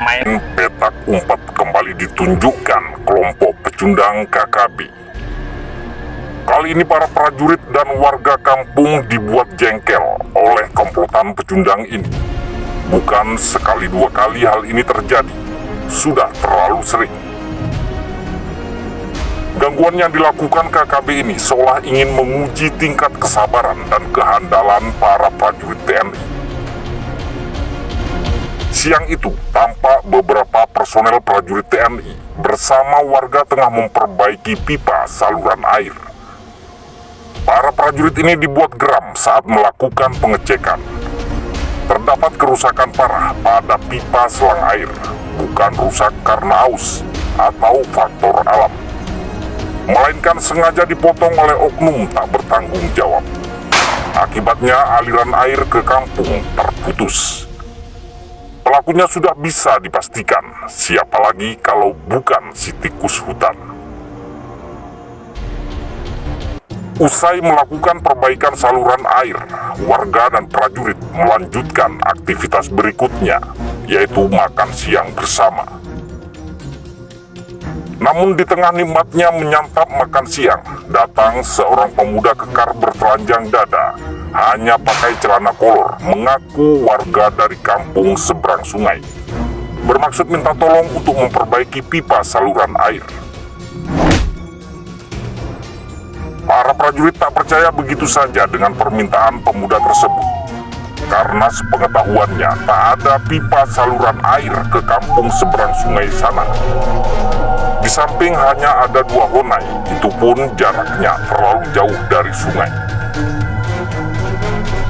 main petak umpet kembali ditunjukkan kelompok pecundang KKB. Kali ini para prajurit dan warga kampung dibuat jengkel oleh komplotan pecundang ini. Bukan sekali dua kali hal ini terjadi, sudah terlalu sering. Gangguan yang dilakukan KKB ini seolah ingin menguji tingkat kesabaran dan kehandalan para prajurit TNI. Siang itu, tampak beberapa personel prajurit TNI bersama warga tengah memperbaiki pipa saluran air. Para prajurit ini dibuat geram saat melakukan pengecekan. Terdapat kerusakan parah pada pipa selang air, bukan rusak karena aus atau faktor alam, melainkan sengaja dipotong oleh oknum tak bertanggung jawab. Akibatnya aliran air ke kampung terputus. Pelakunya sudah bisa dipastikan, siapa lagi kalau bukan si tikus hutan. Usai melakukan perbaikan saluran air, warga dan prajurit melanjutkan aktivitas berikutnya, yaitu makan siang bersama. Namun di tengah nikmatnya menyantap makan siang, datang seorang pemuda kekar bertelanjang dada, hanya pakai celana kolor, mengaku warga dari kampung seberang sungai. Bermaksud minta tolong untuk memperbaiki pipa saluran air. Para prajurit tak percaya begitu saja dengan permintaan pemuda tersebut. Karena sepengetahuannya tak ada pipa saluran air ke kampung seberang sungai sana. Di samping hanya ada 2 honai, itu pun jaraknya terlalu jauh dari sungai.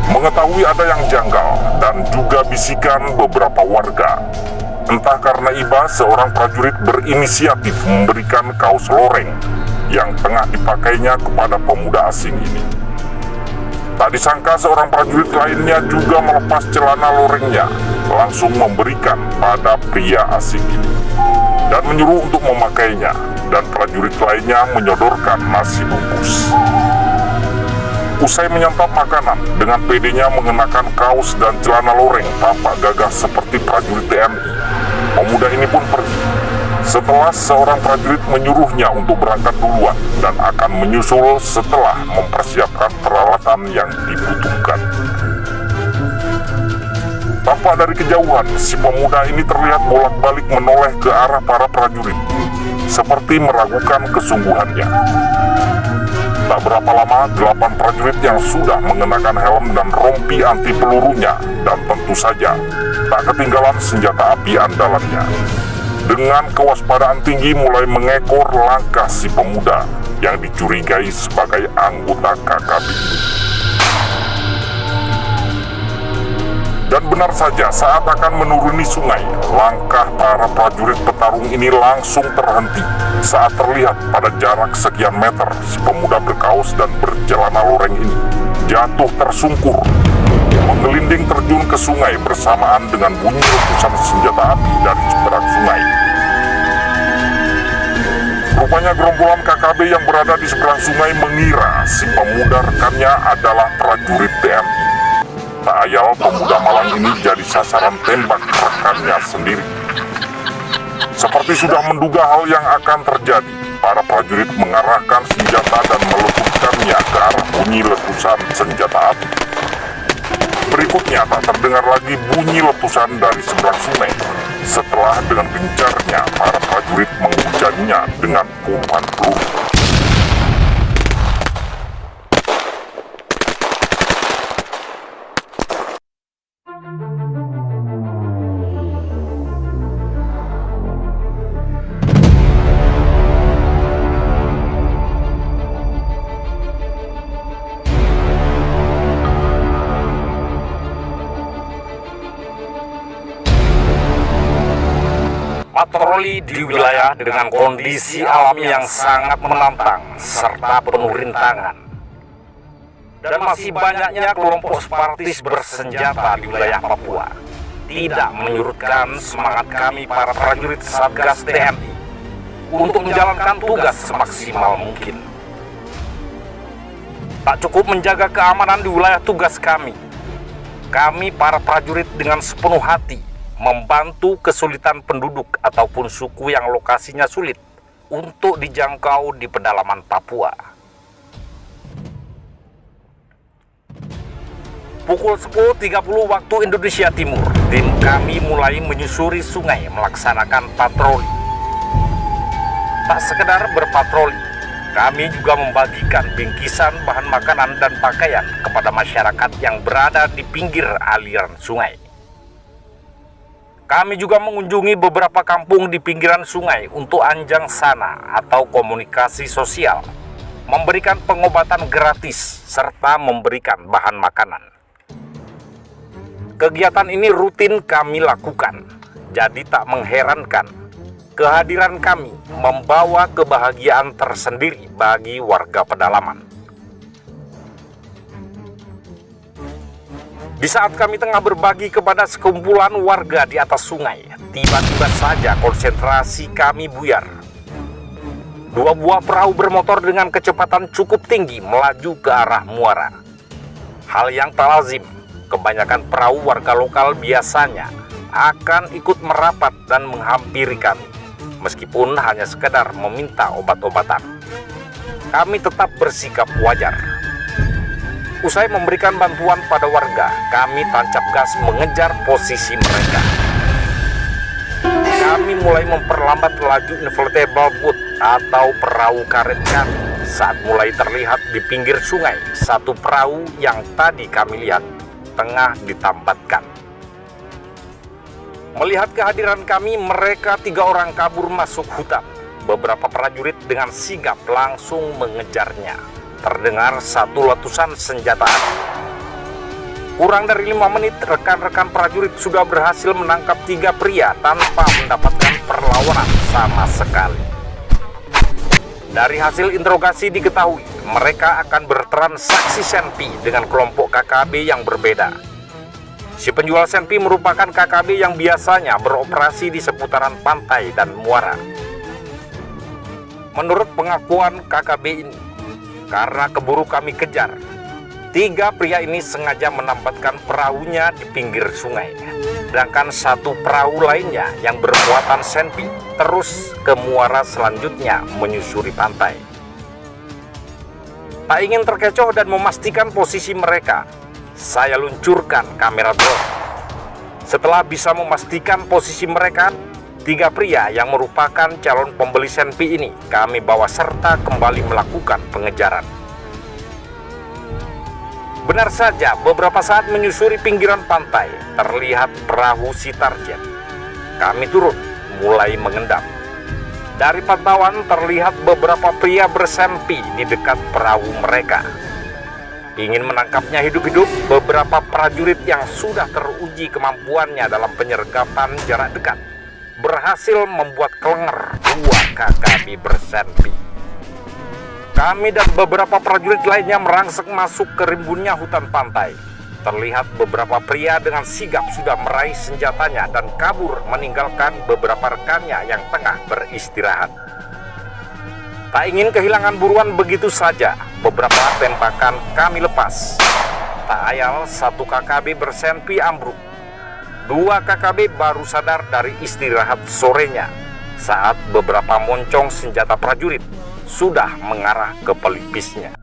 Mengetahui ada yang janggal dan juga bisikan beberapa warga, entah karena iba seorang prajurit berinisiatif memberikan kaos loreng yang tengah dipakainya kepada pemuda asing ini. Tak disangka seorang prajurit lainnya juga melepas celana lorengnya, langsung memberikan pada pria asing ini dan menyuruh untuk memakainya, dan prajurit lainnya menyodorkan nasi bungkus. Usai menyantap makanan, dengan pedenya mengenakan kaos dan celana loreng tampak gagah seperti prajurit TNI, pemuda ini pun pergi. Setelah seorang prajurit menyuruhnya untuk berangkat duluan dan akan menyusul setelah mempersiapkan peralatan yang dibutuhkan. Tampak dari kejauhan, si pemuda ini terlihat bolak-balik menoleh ke arah para prajurit, seperti meragukan kesungguhannya. Tak berapa lama, 8 prajurit yang sudah mengenakan helm dan rompi anti pelurunya, dan tentu saja tak ketinggalan senjata api andalannya, dengan kewaspadaan tinggi mulai mengekor langkah si pemuda yang dicurigai sebagai anggota KKB. Dan benar saja, saat akan menuruni sungai, langkah para prajurit petarung ini langsung terhenti saat terlihat pada jarak sekian meter si pemuda berkaos dan bercelana loreng ini jatuh tersungkur, menggelinding terjun ke sungai bersamaan dengan bunyi letusan senjata api dari seberang sungai. Rupanya gerombolan KKB yang berada di seberang sungai mengira si pemuda rekannya adalah prajurit TNI. Tak ayal pemuda malang ini jadi sasaran tembak rekannya sendiri. Seperti sudah menduga hal yang akan terjadi, para prajurit mengarahkan senjata dan melepaskannya ke arah bunyi letusan senjata api. Berikutnya tak terdengar lagi bunyi letusan dari seberang sungai, setelah dengan gencarnya para prajurit menghujaninya dengan puluhan peluru. Patroli di wilayah dengan kondisi alam yang sangat menantang serta penuh rintangan. Dan masih banyaknya kelompok separatis bersenjata di wilayah Papua tidak menyurutkan semangat kami para prajurit Satgas TNI untuk menjalankan tugas semaksimal mungkin. Tak cukup menjaga keamanan di wilayah tugas kami para prajurit dengan sepenuh hati membantu kesulitan penduduk ataupun suku yang lokasinya sulit untuk dijangkau di pedalaman Papua. Pukul 10.30 waktu Indonesia Timur, tim kami mulai menyusuri sungai melaksanakan patroli. Tak sekedar berpatroli, kami juga membagikan bingkisan bahan makanan dan pakaian kepada masyarakat yang berada di pinggir aliran sungai. Kami juga mengunjungi beberapa kampung di pinggiran sungai untuk anjang sana atau komunikasi sosial, memberikan pengobatan gratis, serta memberikan bahan makanan. Kegiatan ini rutin kami lakukan, jadi tak mengherankan kehadiran kami membawa kebahagiaan tersendiri bagi warga pedalaman. Di saat kami tengah berbagi kepada sekumpulan warga di atas sungai, tiba-tiba saja konsentrasi kami buyar. Dua buah perahu bermotor dengan kecepatan cukup tinggi melaju ke arah muara. Hal yang tak lazim, kebanyakan perahu warga lokal biasanya akan ikut merapat dan menghampiri kami, meskipun hanya sekedar meminta obat-obatan. Kami tetap bersikap wajar. Usai memberikan bantuan pada warga, kami tancap gas mengejar posisi mereka. Kami mulai memperlambat laju inflatable boat atau perahu karet kami saat mulai terlihat di pinggir sungai satu perahu yang tadi kami lihat tengah ditambatkan. Melihat kehadiran kami, mereka 3 orang kabur masuk hutan. Beberapa prajurit dengan sigap langsung mengejarnya. Terdengar satu letusan senjata api. Kurang dari 5 menit, rekan-rekan prajurit sudah berhasil menangkap 3 pria tanpa mendapatkan perlawanan sama sekali. Dari hasil interogasi diketahui, mereka akan bertransaksi senpi dengan kelompok KKB yang berbeda. Si penjual senpi merupakan KKB yang biasanya beroperasi di seputaran pantai dan muara. Menurut pengakuan KKB ini, karena keburu kami kejar, 3 pria ini sengaja menambatkan perahunya di pinggir sungai, sedangkan satu perahu lainnya yang bermuatan senpi terus ke muara selanjutnya menyusuri pantai. Tak ingin terkecoh dan memastikan posisi mereka, saya luncurkan kamera drone. Setelah bisa memastikan posisi mereka, 3 pria yang merupakan calon pembeli senpi ini kami bawa serta kembali melakukan pengejaran. Benar saja, beberapa saat menyusuri pinggiran pantai, terlihat perahu si target. Kami turun, mulai mengendap. Dari pantauan terlihat beberapa pria bersempi di dekat perahu mereka. Ingin menangkapnya hidup-hidup, beberapa prajurit yang sudah teruji kemampuannya dalam penyergapan jarak dekat berhasil membuat kelenger 2 KKB bersenpi. Kami dan beberapa prajurit lainnya merangsek masuk ke rimbunnya hutan pantai. Terlihat beberapa pria dengan sigap sudah meraih senjatanya dan kabur meninggalkan beberapa rekannya yang tengah beristirahat. Tak ingin kehilangan buruan begitu saja, beberapa tembakan kami lepas. Tak ayal 1 KKB bersenpi ambruk. 2 KKB baru sadar dari istirahat sorenya saat beberapa moncong senjata prajurit sudah mengarah ke pelipisnya.